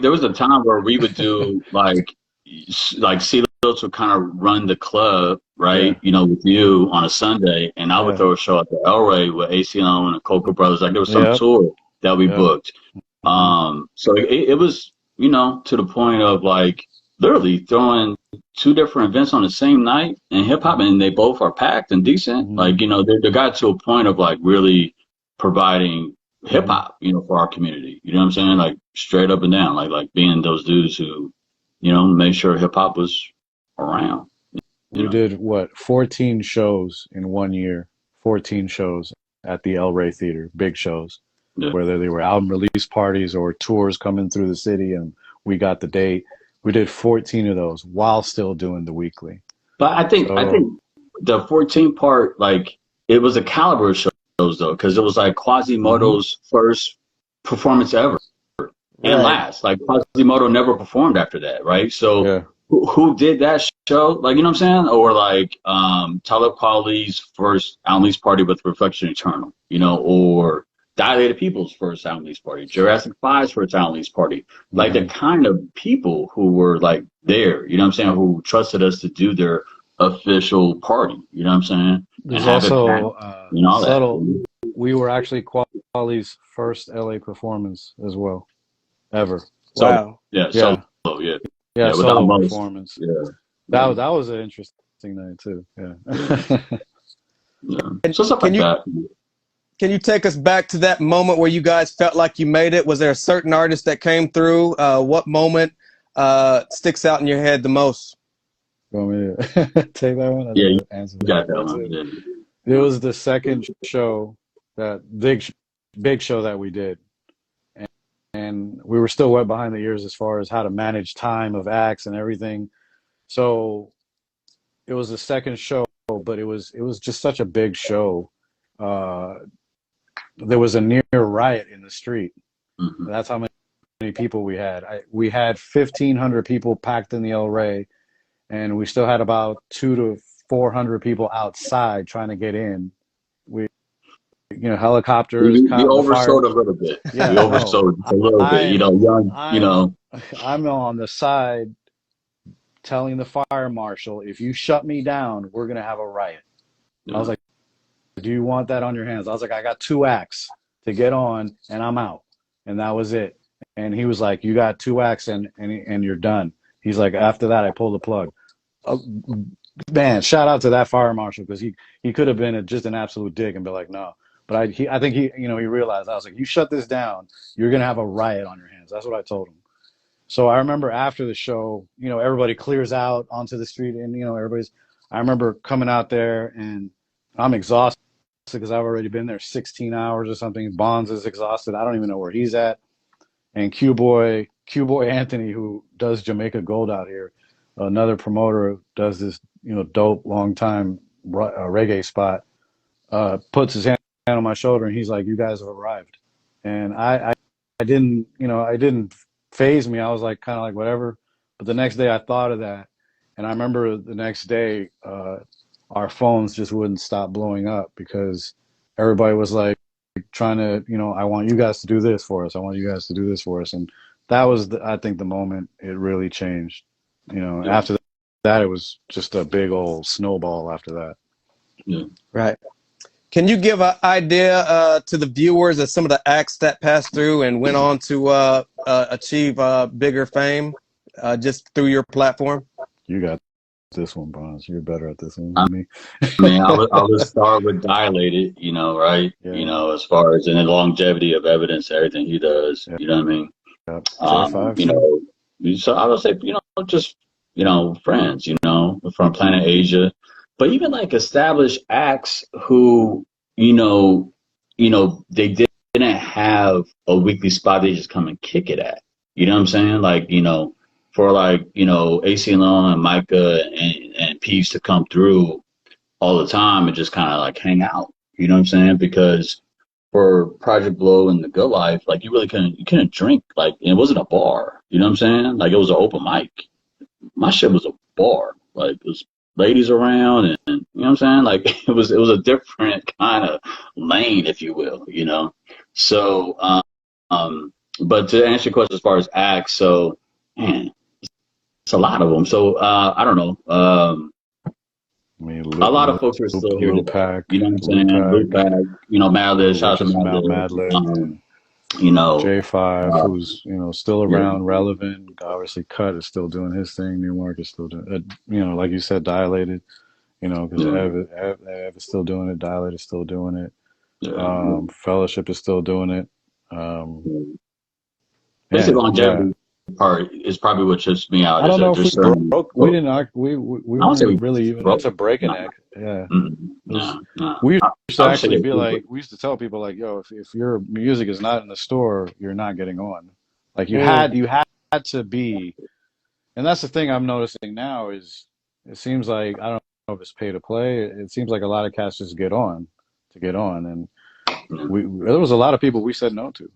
there was a time where we would do like C-Lils would kind of run the club, right? Yeah. You know, with you on a Sunday, and I would Yeah. throw a show at the El Rey with ACL and the Coca Brothers. Like there was some Yep. tour that we Yep. booked. So it was, you know, to the point of like literally throwing two different events on the same night and hip hop, and they both are packed and decent. Like, you know, they got to a point of like really providing hip hop, you know, for our community. You know what I'm saying? Like straight up and down, like being those dudes who, you know, made sure hip hop was around. We did what, 14 shows in 1 year, 14 shows at the El Rey Theater, big shows, whether they were album release parties or tours coming through the city, and we got the date. We did 14 of those while still doing the weekly. But I think the 14 part, like it was a caliber of shows though, because it was like Quasimodo's first performance ever and last. Like Quasimodo never performed after that, right? So who did that show? Like, you know what I'm saying? Or like Talib Kweli's first album release party with Reflection Eternal, you know, or Dilated People's first album release party, Jurassic 5's first album release party. Like the kind of people who were like there, you know what I'm saying, who trusted us to do their official party, you know what I'm saying? There's also subtle. We were actually Kweli's first LA performance as well, ever. Solo performance. That was an interesting night too. So stuff like that. Can you take us back to that moment where you guys felt like you made it? Was there a certain artist that came through? What moment sticks out in your head the most? Want me to take that one? You got that one. It was the second show, that big show that we did. And we were still wet behind the ears as far as how to manage time of acts and everything. So it was the second show, but it was just such a big show. There was a near riot in the street. That's how many people we had. We had 1,500 people packed in the El Rey, and we still had about 200 to 400 people outside trying to get in. Helicopters. We oversold a little bit. Yeah, we oversold a little bit. You know, I'm on the side telling the fire marshal, if you shut me down, we're gonna have a riot. I was like, do you want that on your hands? I was like, I got 2 acts to get on, and I'm out, and that was it. And he was like, you got 2 acts, and you're done. He's like, after that, I pulled the plug. Man, shout out to that fire marshal, because he could have been just an absolute dick and be like, no. But I think he realized. I was like, you shut this down, you're gonna have a riot on your hands. That's what I told him. So I remember after the show, everybody clears out onto the street, and I remember coming out there, and I'm exhausted because I've already been there 16 hours or something. Bonds is exhausted. I don't even know where he's at. And Q-Boy Anthony, who does Jamaica Gold out here, another promoter who does this, dope long time reggae spot, puts his hand on my shoulder, and he's like, you guys have arrived. And I didn't phase me. I was like, kind of like, whatever. But the next day I thought of that. And I remember the next day, our phones just wouldn't stop blowing up, because everybody was like trying to, I want you guys to do this for us. I want you guys to do this for us. And that was, I think, the moment it really changed. After that, it was just a big old snowball after that. Yeah. Right. Can you give an idea to the viewers of some of the acts that passed through and went on to achieve bigger fame just through your platform? You got this one, Bonds. You're better at this one than me. Man, I would start with Dilated, right? Yeah. As far as in the longevity of evidence, everything he does, you know what I mean? So I would say, just, friends, from Planet Asia, but even like established acts who, they didn't have a weekly spot, they just come and kick it at, you know what I'm saying? Like, for like, AC and Micah and Peeves to come through all the time and just kind of like hang out, you know what I'm saying? Because for Project Blow and The Good Life, like you couldn't drink, like it wasn't a bar, you know what I'm saying? Like it was an open mic. My shit was a bar, like it was ladies around, and you know what I'm saying? Like it was a different kind of lane, if you will, So But to answer your question as far as acts, so man, it's a lot of them. So I don't know. I mean, A lot of folks are still here Lil today. Pack, You know what I'm saying? Luke Pack, Madlib, shout out to Madlib. Madlib, You know, J5, uh, who's still yeah, around, relevant. Obviously, Cut is still doing his thing. New Mark is still doing it. Like you said, Dilated. Because yeah, Ev is still doing it. Dilated is still doing it. yeah. Fellowship is still doing it. Basic Yeah. longevity part is probably what trips me out. I Is don't know that if we there's certain. broke. We didn't. We I don't say we weren't really even broke. into breaking No, it. Yeah. no, no. We used to I would say actually that be too, like, we used to tell people like, yo, if your music is not in the store, you're not getting on. Like Mm. you had to be, and that's the thing I'm noticing now is it seems like, I don't know if it's pay to play. It seems like a lot of cats just get on to get on. And but there was a lot of people we said no to. There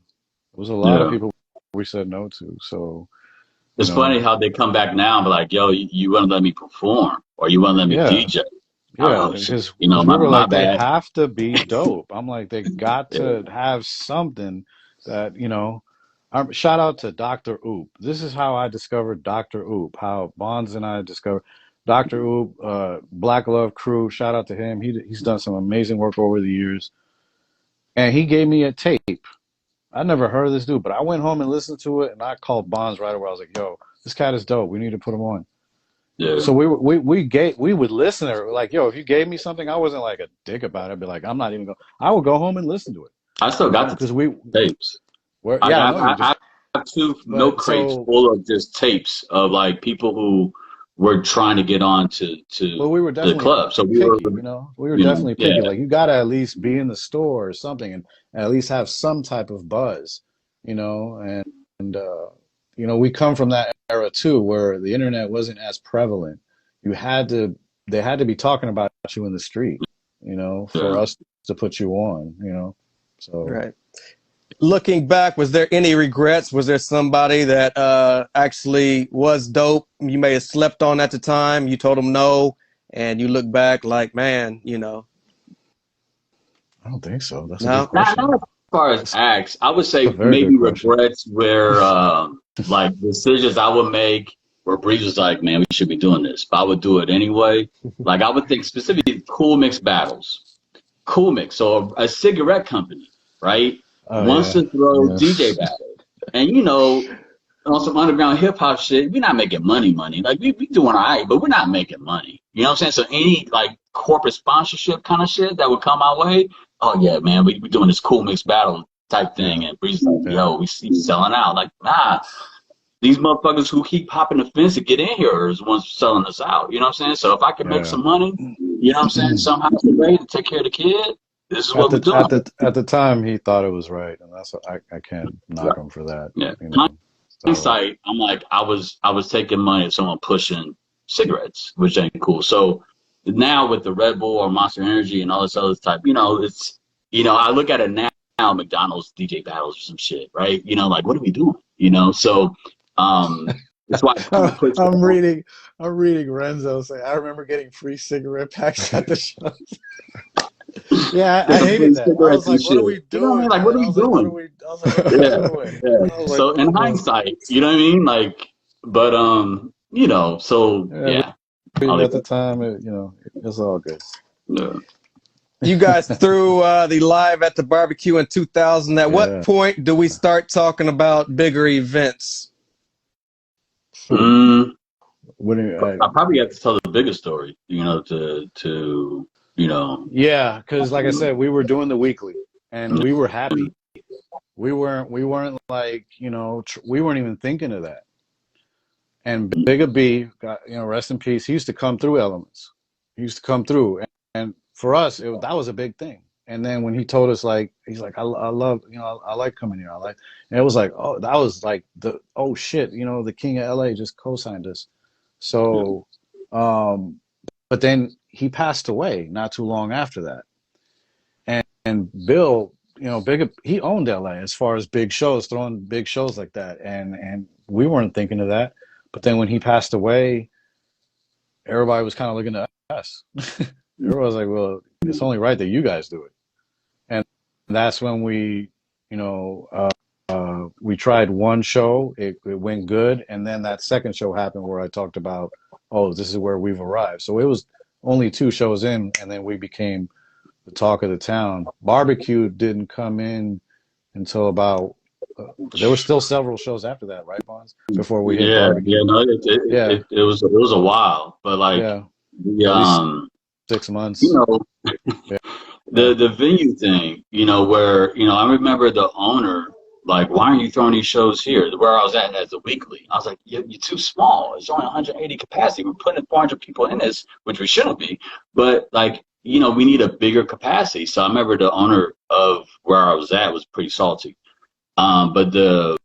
was a lot of yeah. people we said no to. So, It's funny how they come back now and be like, yo, you want to let me perform or you want to let me yeah. DJ? Yeah, Oh, shit. because we were My like, they bad. have to be dope. I'm like, they got Yeah. to have something that, shout out to Dr. Oop. This is how I discovered Dr. Oop, how Bonds and I discovered Dr. Oop, Black Love Crew. Shout out to him. He's done some amazing work over the years. And he gave me a tape. I never heard of this dude, but I went home and listened to it, and I called Bonds right away. I was like, yo, this cat is dope. We need to put him on. Yeah. So we would listen to it. Like, yo, if you gave me something, I wasn't like a dick about it. I'd be like, I'm not even going. I would go home and listen to it. I still got the Because tapes. yeah, I know you I just. have two milk But crates so, full of just tapes of like people who were trying to get on to but we were the definitely club. So we were, picky. We were definitely yeah, picky. Like, you got to at least be in the store or something, and at least have some type of buzz, and we come from that era too, where the internet wasn't as prevalent. They had to be talking about you in the street, for yeah. us to put you on, so. Right. Looking back, was there any regrets? Was there somebody that actually was dope? You may have slept on at the time. You told them no, and you look back like, man, I don't think so. That's a good no. question. Not as far as That's acts, I would a say very maybe good question. regrets where like decisions I would make where Breeze was like, man, we should be doing this, but I would do it anyway. Like I would think specifically Cool Mix battles. Cool Mix, so a cigarette company, right, Oh wants yeah, to throw yeah. DJ battle, and on some underground hip hop shit, we're not making money. Like we doing all right, but we're not making money. You know what I'm saying? So any like corporate sponsorship kind of shit that would come our way, oh yeah, man, we doing this Cool Mix battle type thing, Yeah, and Breeze like, yeah, yo, we see selling out. Like, nah, these motherfuckers who keep hopping the fence to get in here is the ones selling us out. You know what I'm saying? So if I can make yeah. some money, you know what I'm saying, somehow some way to take care of the kid, this is At what we're the doing. at the at the time, he thought it was right, and that's what I can't Yeah. knock him for that. Yeah. So Hindsight, I'm like, I was taking money of someone pushing cigarettes, which ain't cool. So now with the Red Bull or Monster Energy and all this other type, it's I look at it now, McDonald's DJ battles or some shit, right? Like what are we doing? So that's why I kind of push it I'm on. reading Renzo say, I remember getting free cigarette packs at the shows. Yeah, I hated that. I was Cigarettes and like, what are shit. we You know what I mean? doing, Like, what man? are we doing? I was like, what are we Yeah, doing? yeah. I was like, So in hindsight, you know what I mean? Like, but so yeah, yeah, I'll leave at the it. time, it's all good. Yeah. You guys threw the live at the barbecue in 2000. At what Yeah. point do we start talking about bigger events? Mm, What do you, I probably have to tell the bigger story, to yeah, because like I said, we were doing the weekly, and we were happy. We weren't like, we weren't even thinking of that. And Bigger B, rest in peace. He used to come through Elements. He used to come through, and for us, that was a big thing. And then when he told us, like, he's like, I love, I like coming here. And it was like, oh, that was like oh shit, the king of LA just co-signed us. So, but then he passed away not too long after that. And Bill, Bigger, he owned LA as far as big shows, throwing big shows like that. And we weren't thinking of that. But then when he passed away, everybody was kind of looking at us. Everybody was like, well, it's only right that you guys do it. And that's when we, we tried one show, it went good, and then that second show happened where I talked about, oh, this is where we've arrived. So it was only 2 shows in, and then we became the talk of the town. Barbecue didn't come in until about. There were still several shows after that, right, Bonds? Before we hit Barbecue. Yeah, no, it was a while, but like, Yeah, the, at least 6 months. you know, Yeah. the venue thing, where, I remember the owner, like, why aren't you throwing these shows here? Where I was at as a weekly. I was like, you're too small. It's only 180 capacity. We're putting 400 people in this, which we shouldn't be. But, like, we need a bigger capacity. So I remember the owner of where I was at was pretty salty. But the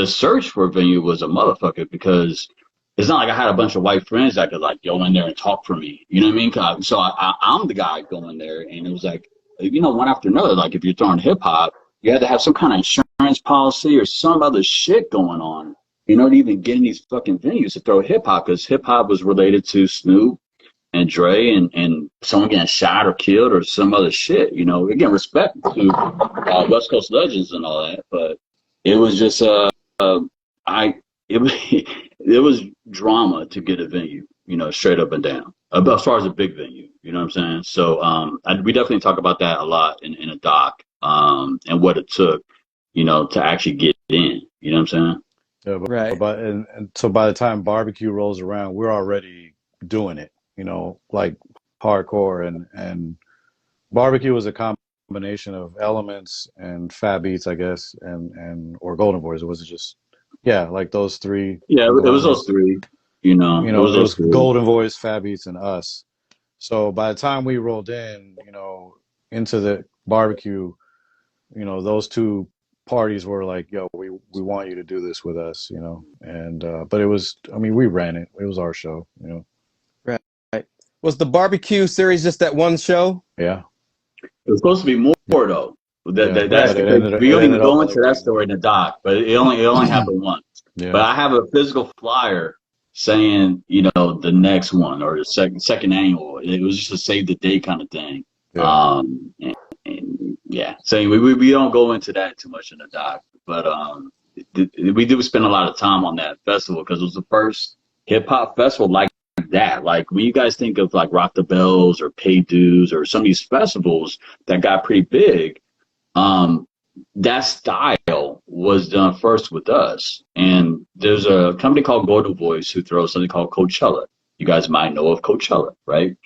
search for a venue was a motherfucker, because it's not like I had a bunch of white friends that could like go in there and talk for me. You know what I mean? So I'm the guy going there, and it was like, one after another. Like, if you're throwing hip hop, you had to have some kind of insurance policy or some other shit going on, to even get in these fucking venues to throw hip hop, because hip hop was related to Snoop and Dre and someone getting shot or killed or some other shit. Again, respect to West Coast legends and all that, but it was just it was drama to get a venue, straight up and down. As far as a big venue, you know what I'm saying? So we definitely talk about that a lot in a doc, and what it took, to actually get in. You know what I'm saying? Yeah, Right. And so by the time Barbecue rolls around, we're already doing it, like hardcore, and Barbecue was a combination of Elements and Fat Beats, I guess, or Golden Boys. Or was it just, yeah, like those 3? Yeah, it was those 3. It was it was those 3. Golden Voice, Fat Beats, and us. So by the time we rolled in, into the Barbecue, those 2 parties were like, yo, we want you to do this with us, and but it was, we ran it. It was our show, Right. Was the Barbecue series just that one show? Yeah. It was supposed to be more though. That's we don't even go into that story in the doc, but it only happened once. Yeah. But I have a physical flyer saying, the next one, or the second annual. It was just a save the date kind of thing. Yeah. And yeah, saying we don't go into that too much in the doc, but we do spend a lot of time on that festival, because it was the first hip hop festival like that. Like, when you guys think of like Rock the Bells or Pay Dues or some of these festivals that got pretty big, that style was done first with us. And there's a company called Golden Voice who throws something called Coachella. You guys might know of Coachella, right?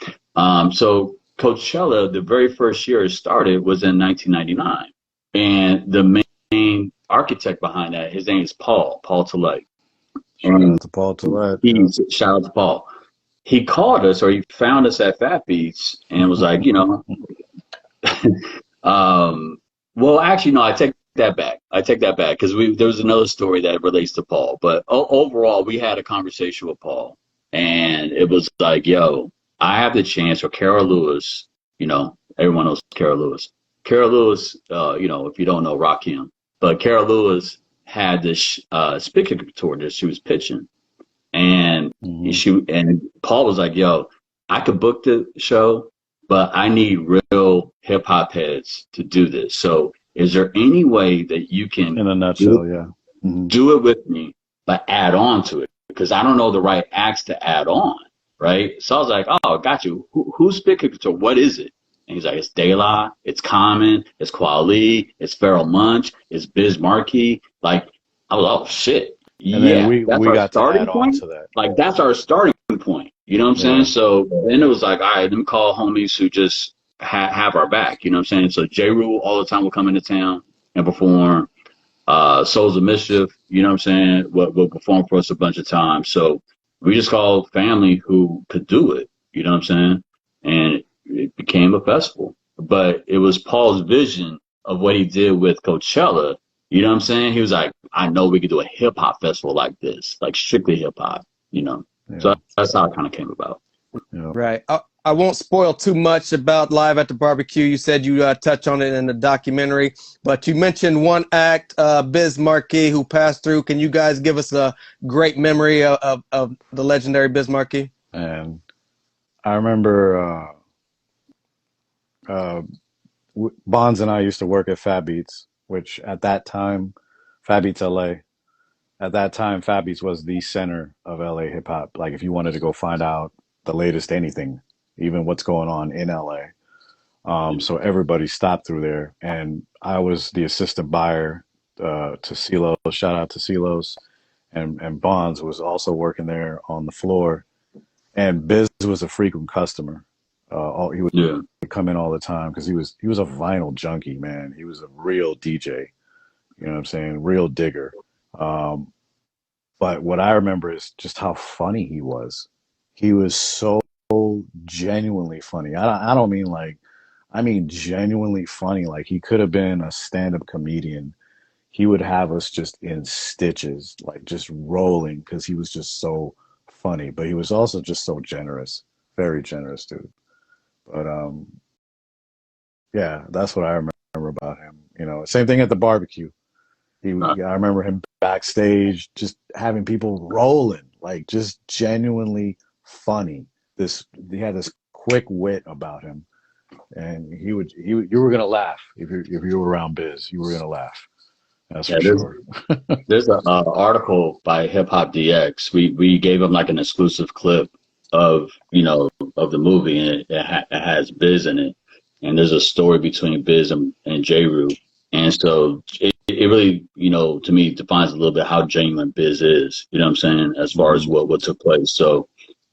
So Coachella, the very first year it started was in 1999. And the main architect behind that, his name is Paul Tillett. Shout out to Paul Tillett. Shout out to Paul. He called us, or he found us at Fat Beats, and was like, well, actually, no, I take that back, because there was another story that relates to Paul. But overall, we had a conversation with Paul, and it was like, yo, I have the chance for Carol Lewis. Everyone knows Carol Lewis. Carol Lewis, if you don't know, Rakim. But Carol Lewis had this speaking tour that she was pitching. And and Paul was like, yo, I could book the show, but I need real hip hop heads to do this. So is there any way that you can, in a nutshell, do it with me, but add on to it? Because I don't know the right acts to add on, right? So I was like, oh, got you. Who's speaking tour? What is it? And he's like, it's De La, it's Common, it's Kweli, it's Pharoah Monch, it's Biz Markie. Like, I was, oh shit. And then we got to add on to that. Like, that's our starting point. You know what I'm saying? So then it was like, all right, let me call homies who just have our back. You know what I'm saying? So J. Rule all the time will come into town and perform. Souls of Mischief, you know what I'm saying, will perform for us a bunch of times. So we just called family who could do it. You know what I'm saying? And it became a festival. But it was Paul's vision of what he did with Coachella. You know what I'm saying? He was like, I know we could do a hip hop festival like this, like strictly hip hop, Yeah. So that's how it kind of came about. Yeah. Right. I won't spoil too much about Live at the Barbecue. You said you touch on it in the documentary, but you mentioned one act, Biz Markie, who passed through. Can you guys give us a great memory of the legendary Biz Markie? And I remember Bonds and I used to work at Fat Beats, which at that time, Fab Beats LA. At that time, Fab Beats was the center of LA hip hop. Like if you wanted to go find out the latest anything, even what's going on in LA. So everybody stopped through there, and I was the assistant buyer to CeeLo. Shout out to CeeLo's, and Bonds was also working there on the floor, and Biz was a frequent customer. He would come in all the time because he was a vinyl junkie, man. He was a real DJ, you know what I'm saying, real digger. But what I remember is just how funny he was. He was so genuinely funny. I don't mean like. I mean, genuinely funny. Like he could have been a stand-up comedian. He would have us just in stitches, like just rolling, because he was just so funny. But he was also just so generous, very generous dude. But yeah, that's what I remember about him. You know, same thing at the barbecue. I remember him backstage, just having people rolling, like just genuinely funny. He had this quick wit about him. And you were gonna laugh if you were around Biz. You were gonna laugh. That's for sure. There's an article by Hip Hop DX. We gave him like an exclusive clip of the movie, and it has Biz in it. And there's a story between Biz and J-Rue. And so it really, to me, defines a little bit how genuine Biz is. You know what I'm saying? As far as what took place. So.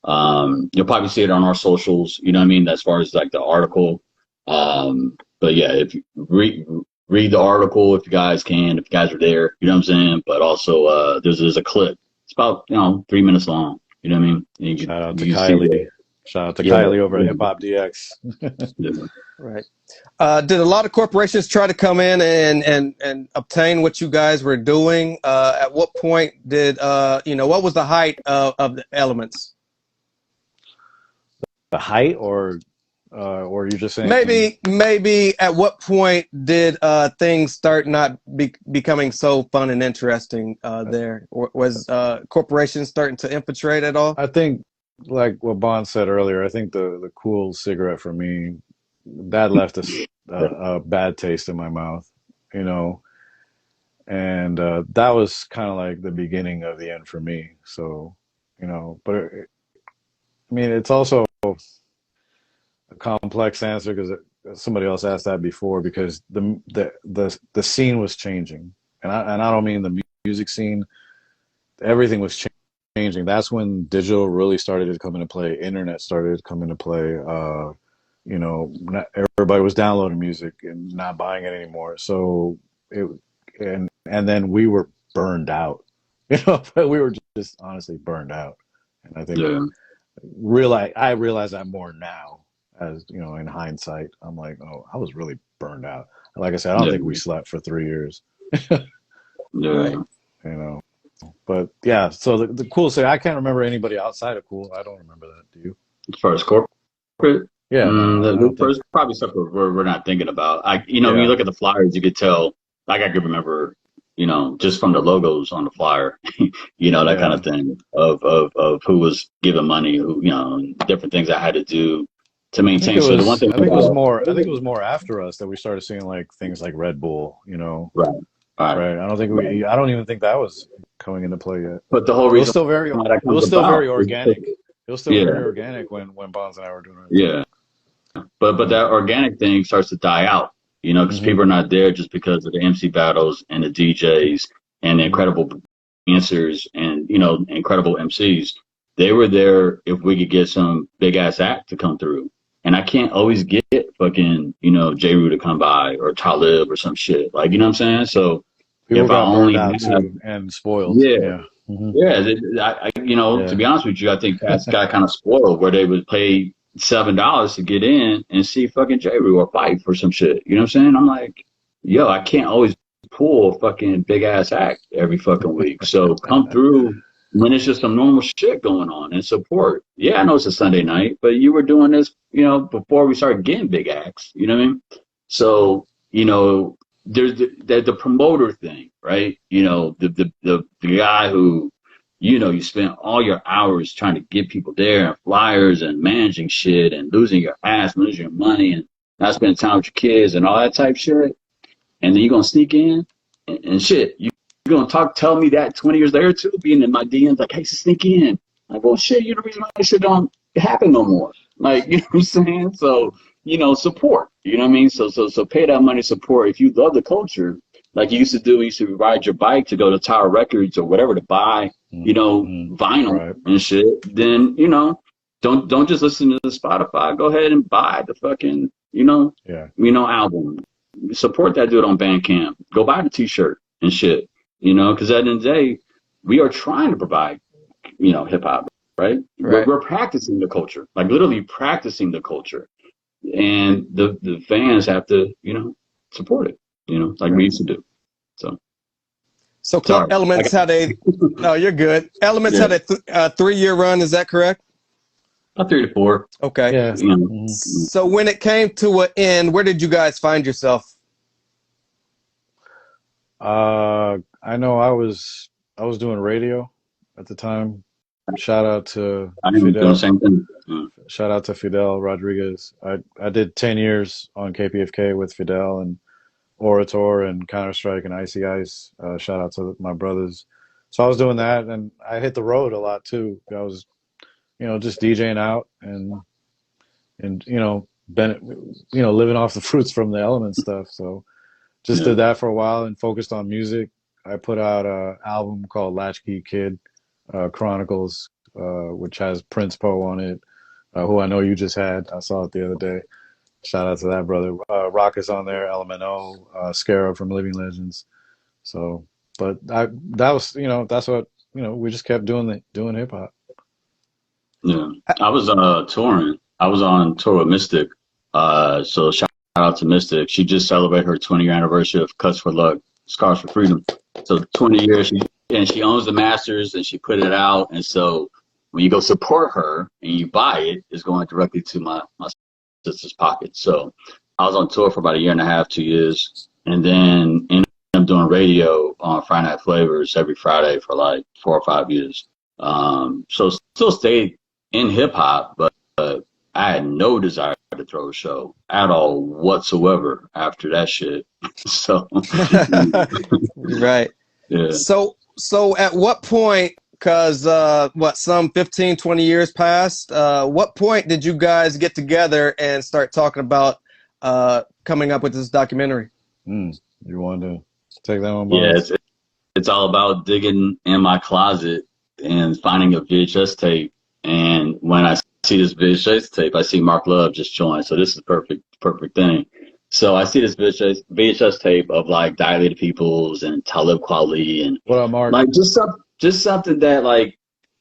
You'll probably see it on our socials, you know what I mean, as far as like the article. But yeah, if you read the article, if you guys are there, you know what I'm saying. But also, there's a clip. It's about 3 minutes long. You know what I mean? Shout out to Kylie. Shout out to Kylie over at Hip Hop DX. Right. Did a lot of corporations try to come in and obtain what you guys were doing? At what point did what was the height of the Elements? The height, or you're just saying maybe at what point did things start not becoming so fun and interesting there? Was corporations starting to infiltrate at all? I think, like what Bond said earlier, I think the cool cigarette for me, that left a bad taste in my mouth, and that was kind of like the beginning of the end for me. So, but I mean, it's also a complex answer because somebody else asked that before, because the scene was changing, and I don't mean the music scene. Everything was changing. That's when digital really started to come into play. Internet started to come into play. Not everybody was downloading music and not buying it anymore. So and then we were burned out. We were just honestly burned out, and I think. Yeah. I realize that more now, as in hindsight. I'm like, oh, I was really burned out. Like I said, I don't think we slept for 3 years. Yeah. But yeah, so the Cool City, I can't remember anybody outside of Cool. I don't remember that. Do you? As far as corporate? Yeah. There's probably stuff we're not thinking about. When you look at the flyers, you could tell, like I could remember, just from the logos on the flyer, that kind of thing of who was giving money, who, different things I had to do to maintain. So the one thing I think it was more after us that we started seeing like things like Red Bull, Right. Right. I don't even think that was coming into play yet. But the whole reason it was still very organic. It was still very organic when Bonds and I were doing it. Yeah. But that organic thing starts to die out. Because people are not there just because of the MC battles and the DJs and the incredible dancers and, incredible MCs. They were there if we could get some big ass act to come through. And I can't always get fucking, J-Rue to come by or Talib or some shit. Like, you know what I'm saying? So people got burned out too and spoiled. Yeah. To be honest with you, I think Pat's got kind of spoiled where they would pay $7 to get in and see fucking J-Rue or fight for some shit. You know what I'm saying? I'm like, yo, I can't always pull a fucking big ass act every fucking week. So come through when it's just some normal shit going on and support. Yeah, I know it's a Sunday night, but you were doing this, before we started getting big acts. You know what I mean? So, there's the promoter thing, right? The guy who, you spend all your hours trying to get people there and flyers and managing shit and losing your ass, losing your money and not spending time with your kids and all that type shit. And then you're going to sneak in and shit. gonna tell me that 20 years later too, being in my DMs like, hey, sneak in. Like, well, shit, you're the reason why this shit don't happen no more. Like, you know what I'm saying? So, support. You know what I mean? So pay that money, support. If you love the culture, like you used to do, you used to ride your bike to go to Tower Records or whatever to buy, vinyl and shit. Then, don't just listen to the Spotify. Go ahead and buy the fucking, album. Support that dude on Bandcamp. Go buy the T-shirt and shit. Because at the end of the day, we are trying to provide, hip hop, right? We're practicing the culture, like literally practicing the culture, and the fans have to, support it, like we used to do. So Club Elements had a. No, you're good. Elements had a 3-year run. Is that correct? About 3 to 4. Okay. Yeah. So when it came to an end, where did you guys find yourself? I know I was doing radio at the time. Shout out to Fidel. Shout out to Fidel Rodriguez. I did 10 years on KPFK with Fidel and Orator and Counter-Strike and Icy Ice. Shout out to my brothers. So I was doing that, and I hit the road a lot too. I was, just DJing out and living off the fruits from the Element stuff. So just did that for a while and focused on music. I put out an album called Latchkey Kid Chronicles, which has Prince Poe on it, who I know you just had. I saw it the other day. Shout out to that brother. Rock is on there, LMNO, Scarab from Living Legends. So, but that's what, we just kept doing hip hop. Yeah. I was touring. I was on tour with Mystic. So shout out to Mystic. She just celebrated her 20-year anniversary of Cuts for Luck, Scars for Freedom. So 20 years, she owns the masters and she put it out. And so when you go support her and you buy it, it's going directly to my sister's pocket. So I was on tour for about 1.5 years, 2 years, and then ended up doing radio on Friday Night Flavors every Friday for like 4 or 5 years. So still stayed in hip hop, but I had no desire to throw a show at all whatsoever after that shit. So right. Yeah. So at what point, because some 15, 20 years passed, what point did you guys get together and start talking about coming up with this documentary? You want to take that one, Bob? Yeah, it's all about digging in my closet and finding a VHS tape. And when I see this VHS tape, I see Mark Love just joined. So this is perfect thing. So I see this VHS tape of like Dilated Peoples and Talib Kweli and what up, Mark? Like just something that like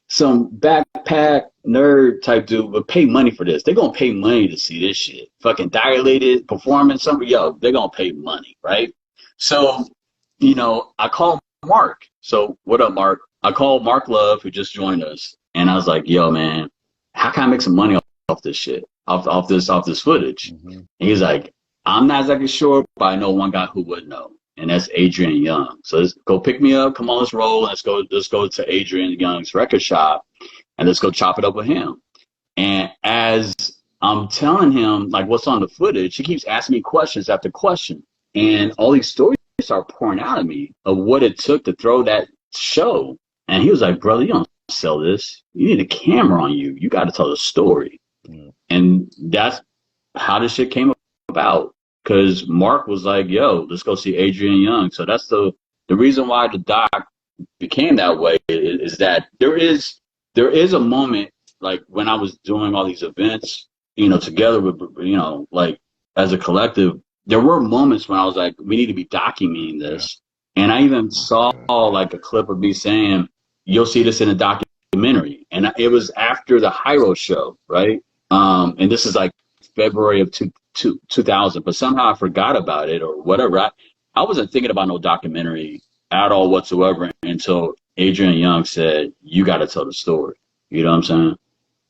some backpack nerd type dude would pay money for this. They're gonna pay money to see this shit. Fucking Dilated performance, they're gonna pay money, right? So, I called Mark. So what up, Mark? I called Mark Love, who just joined us, and I was like, yo, man, how can I make some money off this shit? Off this footage? Mm-hmm. And he's like, I'm not exactly sure, but I know one guy who would know, and that's Adrian Young. So let's go pick me up. Come on, let's roll. Let's go to Adrian Young's record shop, and let's go chop it up with him. And as I'm telling him like what's on the footage, he keeps asking me questions after question, and all these stories start pouring out of me of what it took to throw that show. And he was like, brother, you don't sell this. You need a camera on you. You got to tell the story. Yeah. And that's how this shit came about. Because Mark was like, yo, let's go see Adrian Young. So that's the reason why the doc became that way is that there is a moment like when I was doing all these events, together with, like as a collective, there were moments when I was like, we need to be documenting this. Yeah. And I even saw like a clip of me saying, you'll see this in a documentary. And it was after the Hyro show, right? And this is like February of 2000, but somehow I forgot about it or whatever. I wasn't thinking about no documentary at all whatsoever until Adrian Young said, you got to tell the story. You know what I'm saying?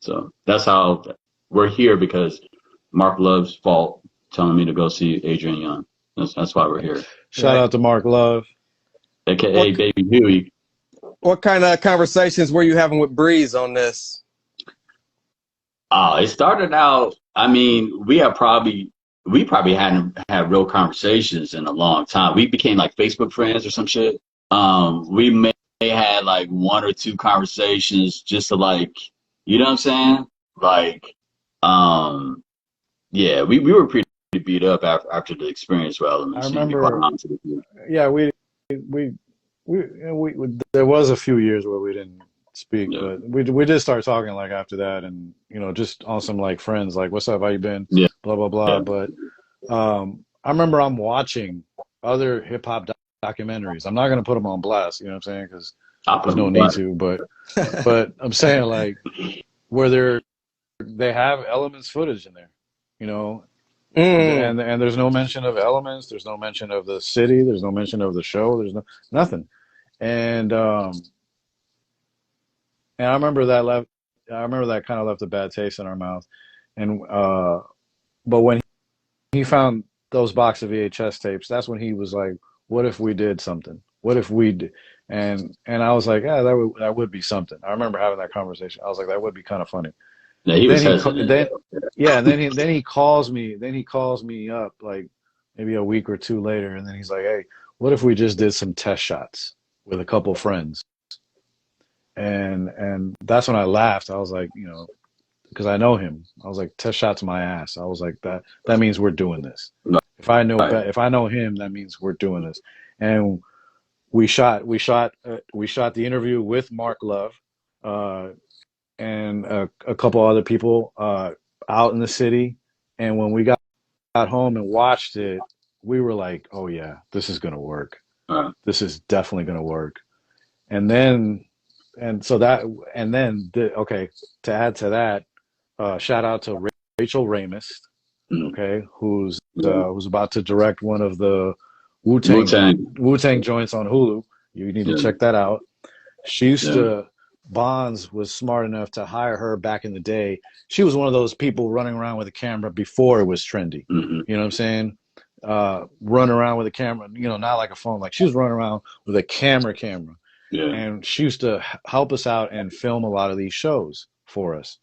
So that's how we're here, because Mark Love's fault telling me to go see Adrian Young. That's why we're here. Shout out to Mark Love. AKA Baby Huey. What kind of conversations were you having with Breeze on this? It started out, we probably hadn't had real conversations in a long time. We became like Facebook friends or some shit. we may had like one or two conversations just to like, you know what I'm saying? Like, yeah, we were pretty beat up after the experience with I Elements, to be quite remember, honest with you. yeah, we we there was a few years where we didn't speak, Yeah, but we did start talking like after that, and you know, just on some like friends, like what's up, how you been, yeah, blah blah blah. yeah. But I remember I'm watching other hip hop documentaries. I'm not gonna put them on blast, you know what I'm saying? Because I put there's them no on need blast. to. But I'm saying like where they have Elements footage in there, you know, Mm. and there's no mention of Elements. There's no mention of the city. There's no mention of the show. There's no nothing. And I remember that left. I remember that kind of left a bad taste in our mouth. And but when he found those box of VHS tapes, that's when he was like, "What if we did something? What if we did?" And I was like, "Yeah, that would be something." I remember having that conversation. I was like, "That would be kind of funny." Yeah, he was Then hesitant. then yeah, and then he calls me. Then he calls me up like maybe a week or two later, and then he's like, "Hey, what if we just did some test shots with a couple friends?" And that's when I laughed. I was like, you know, because I know him. I was like, test shots my ass. I was like, that means we're doing this. Right. If I know him, that means we're doing this. And we shot the interview with Mark Love, uh, and a couple other people out in the city. And when we got home and watched it, we were like, oh yeah, this is gonna work. Right. This is definitely gonna work. And then and so that and then okay, to add to that, shout out to Rachel Ramis, Mm. okay, who's Yeah. who's about to direct one of the Wu-Tang. Wu-Tang joints on Hulu. You need to Yeah. check that out. She used Yeah. to Bonds was smart enough to hire her back in the day. She was one of those people running around with a camera before it was trendy. Mm-hmm. You know what I'm saying? Running around with a camera, you know, not like a phone. Like she was running around with a camera. Yeah. And she used to help us out and film a lot of these shows for us.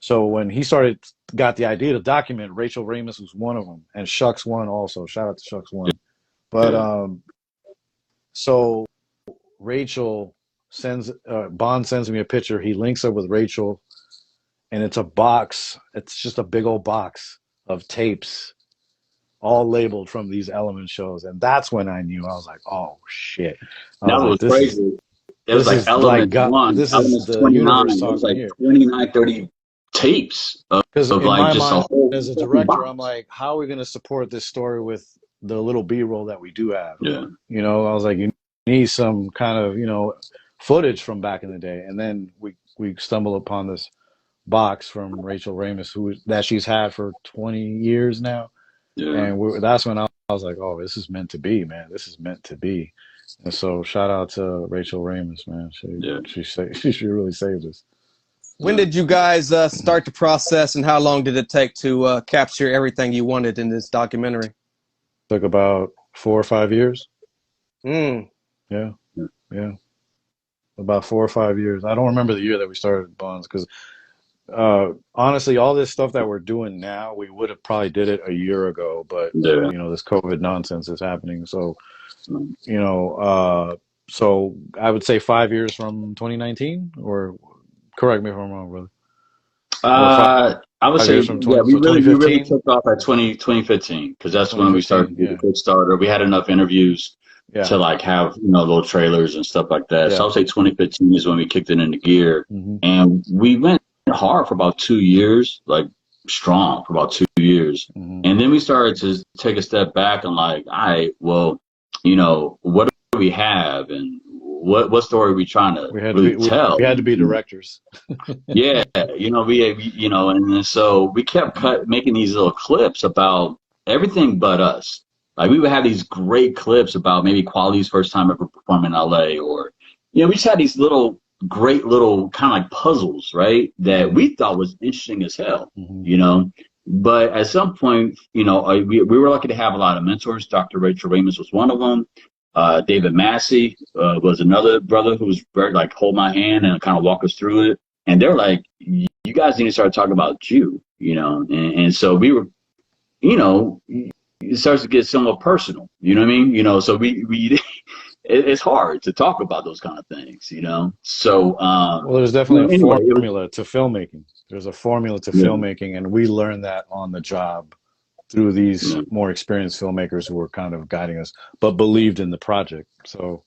So when he got the idea to document, Rachel Ramis was one of them, and Shucks One also. Shout out to Shucks One. But Yeah. so Rachel Bond sends me a picture. He links up with Rachel, and it's a box. It's just a big old box of tapes, all labeled from these Element shows, and that's when I knew. I was like, oh shit. I That was like, was crazy. It was this like is like Elements God. 1, This is Elements the 29. universe It was talking like here. 29, 30 tapes Because of in like my just a mind, whole as a fucking director, I'm box. like, how are we going to support this story with the little B-roll that we do have? Yeah. You know, I was like, you need some kind of, you know, footage from back in the day. And then we stumble upon this box from Rachel Ramis, that she's had for 20 years now. Yeah. And that's when I was like, oh, this is meant to be, man. This is meant to be. And so shout out to Rachel Ramis, man. She really saved us. When did you guys start the process, and how long did it take to capture everything you wanted in this documentary? Took about 4 or 5 years. Mm. Yeah. Yeah. About 4 or 5 years. I don't remember the year that we started Bonds because honestly, all this stuff that we're doing now, we would have probably did it a year ago, but Yeah. you know, this COVID nonsense is happening. So, you know, so I would say 5 years from 2019, or correct me if I'm wrong, brother. I would 5 say, years from yeah, 20, so we really 2015, took off at 2015 because that's when we started 2015. to do the Yeah. Kickstarter. We had enough interviews Yeah. to like have, you know, little trailers and stuff like that. So Yeah. I would say 2015 is when we kicked it into gear, Mm-hmm. and we went hard for about 2 years, like strong for about 2 years. Mm-hmm. And then we started to take a step back and like, all right, well, you know, what do we have, and what story are we trying to really tell? We had to be directors. Yeah, you know, you know, and then so we kept making these little clips about everything but us. Like we would have these great clips about maybe Quality's first time ever performing in LA, or, you know, we just had these great little kind of like puzzles, right? That we thought was interesting as hell, Mm-hmm. you know. But at some point, you know, we were lucky to have a lot of mentors. Dr. Rachel Ramis was one of them. David Massey was another brother who was very like hold my hand and kind of walk us through it. And they're like, you guys need to start talking about you know. And so we were, you know, it starts to get somewhat personal. You know what I mean? You know, so we it's hard to talk about those kind of things, you know. So well, there's definitely anyway, a formula to filmmaking. There's a formula to filmmaking, and we learned that on the job through these more experienced filmmakers who were kind of guiding us, but believed in the project. So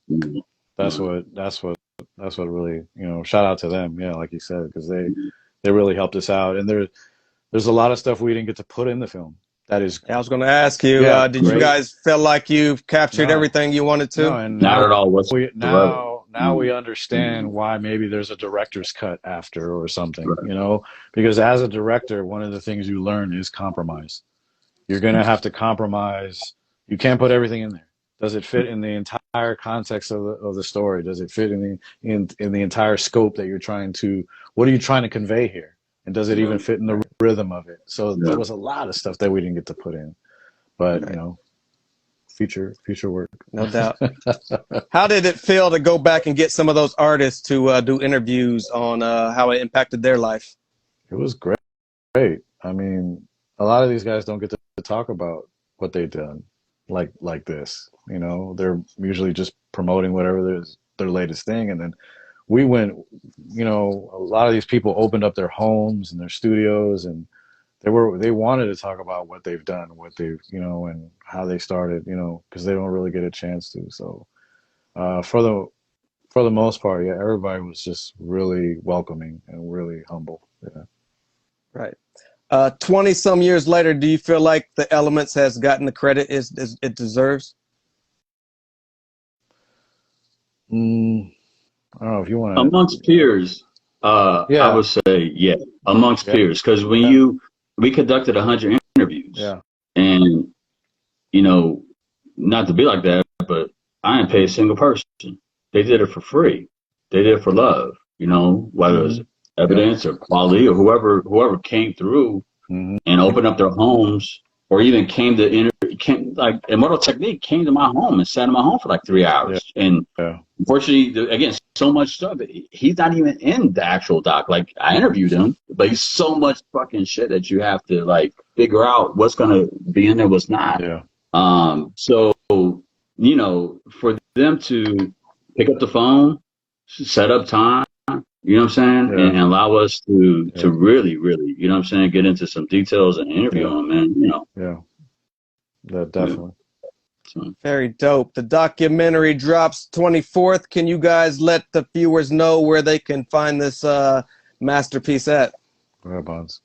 that's what really, you know, shout out to them. Yeah, like you said, because they really helped us out. And there's a lot of stuff we didn't get to put in the film. That is, I was going to ask you, did you guys feel like you've captured everything you wanted to? No, and not at all. Now we understand why maybe there's a director's cut after or something, you know, because as a director, one of the things you learn is compromise. You're going to have to compromise. You can't put everything in there. Does it fit in the entire context of the story? Does it fit in the entire scope that you're trying to, what are you trying to convey here? And does it even fit in the rhythm of it? So there was a lot of stuff that we didn't get to put in, but you know, future work. No doubt. How did it feel to go back and get some of those artists to do interviews on how it impacted their life? It was great. I mean, a lot of these guys don't get to talk about what they've done like this. You know, they're usually just promoting whatever their latest thing, and then we went, you know, a lot of these people opened up their homes and their studios, and they wanted to talk about what they've done, what they've, you know, and how they started, you know, because they don't really get a chance to. So for the most part, yeah, everybody was just really welcoming and really humble. Yeah. Right. 20 some years later, do you feel like The Elements has gotten the credit it deserves? I don't know if you want to. Amongst peers, I would say, amongst peers, because when we conducted 100 interviews, and you know, not to be like that, but I didn't pay a single person. They did it for free. They did it for love, you know, whether it's evidence or quality or whoever came through and opened up their homes, or even came like Immortal Technique came to my home and sat in my home for like 3 hours. And unfortunately, again, so much stuff. He's not even in the actual doc. Like, I interviewed him, but he's so much fucking shit that you have to like figure out what's gonna be in there, what's not. So, you know, for them to pick up the phone, set up time, you know what I'm saying, and allow us to really, really, you know what I'm saying, get into some details and interview them, man, you know. That definitely. So. Very dope. The documentary drops 24th. Can you guys let the viewers know where they can find this masterpiece at? Where, Bonds?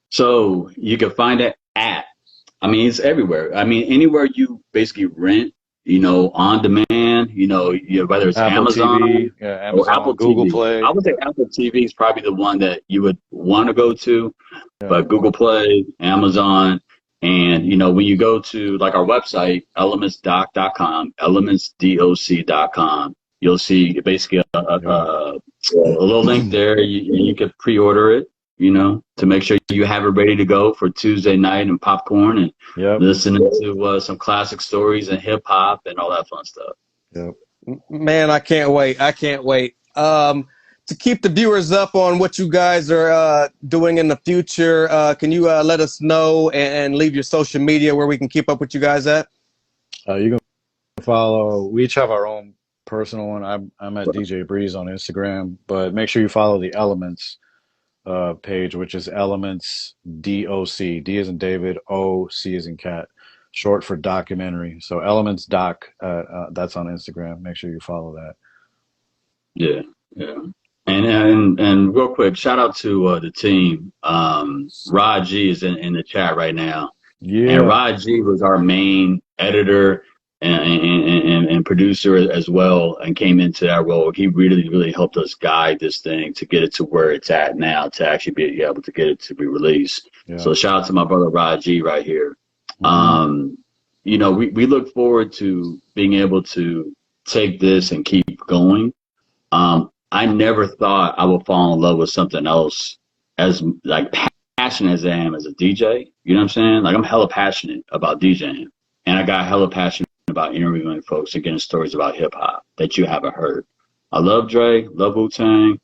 So you can find it it's everywhere. I mean, anywhere you basically rent, you know, on demand, you know, whether it's Apple Amazon, TV, Amazon, or Apple Google TV. Play. I would say Apple TV is probably the one that you would want to go to, but Google Play, Amazon, and, you know, when you go to like our website, elementsdoc.com, elementsdoc.com, you'll see basically a little link there. You can pre-order it, you know, to make sure you have it ready to go for Tuesday night and popcorn and listening to some classic stories and hip hop and all that fun stuff. Man, I can't wait. I can't wait. To keep the viewers up on what you guys are doing in the future, can you let us know and leave your social media where we can keep up with you guys at? You can follow, we each have our own personal one. I'm at DJ Breeze on Instagram, but make sure you follow the Elements page, which is Elements DOC. D as in David, O, C as in cat, short for documentary. So Elements Doc, that's on Instagram. Make sure you follow that. Yeah. And real quick, shout out to the team. Rod G is in the chat right now. And Rod G was our main editor and producer as well, and came into that role. He really helped us guide this thing to get it to where it's at now, to actually be able to get it to be released. So shout out to my brother Rod G right here. You know, we look forward to being able to take this and keep going. I never thought I would fall in love with something else as like passionate as I am as a DJ. You know what I'm saying? Like, I'm hella passionate about DJing, and I got hella passionate about interviewing folks and getting stories about hip hop that you haven't heard. I love Dre, love Wu-Tang.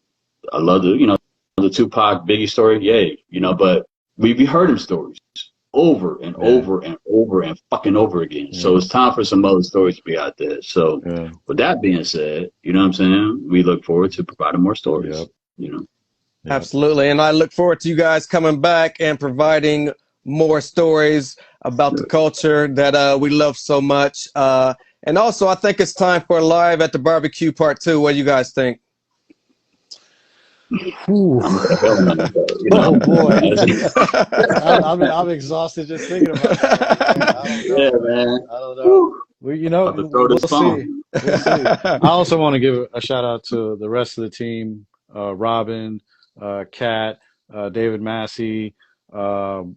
I love the Tupac Biggie story. Yay. You know, but we heard them stories over and over and over and fucking over again. So it's time for some other stories to be out there. So with that being said, you know what I'm saying? We look forward to providing more stories. You know. Absolutely. And I look forward to you guys coming back and providing more stories about the culture that we love so much. And also, I think it's time for Live at the Barbecue Part 2. What do you guys think? Oh boy, I'm exhausted just thinking about it. I don't know. We'll see. We'll see. I also want to give a shout out to the rest of the team: Robin, Kat, David Massey, who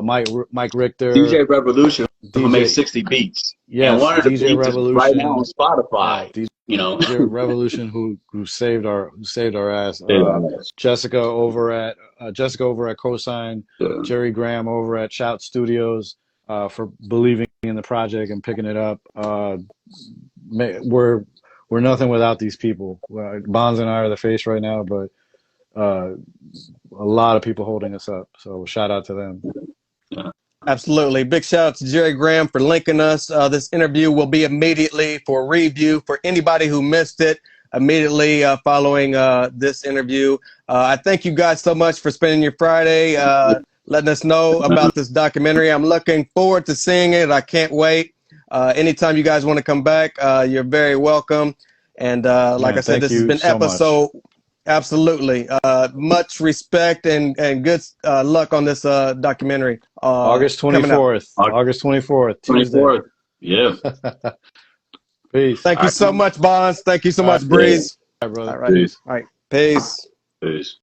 Mike Richter, DJ Revolution, who made 60 beats. Yes, and one of the DJ beats Revolution is right now on Spotify. DJ Revolution, who saved our ass. Jessica over at Cosign, Jerry Graham over at Shout Studios, for believing in the project and picking it up. We're nothing without these people. Bonds and I are the face right now, but a lot of people holding us up. So shout out to them. Absolutely. Big shout out to Jerry Graham for linking us. This interview will be immediately for review for anybody who missed it, immediately following this interview. I thank you guys so much for spending your Friday letting us know about this documentary. I'm looking forward to seeing it. I can't wait. Anytime you guys want to come back, you're very welcome. And like I said, this has been so episode. Absolutely. Much respect and good luck on this documentary. August 24th. August 24th. Tuesday. 24th. Yeah. Peace. Thank you so much, Bonds. Thank you so much, Breeze. All right, brother. All right. Peace. Peace.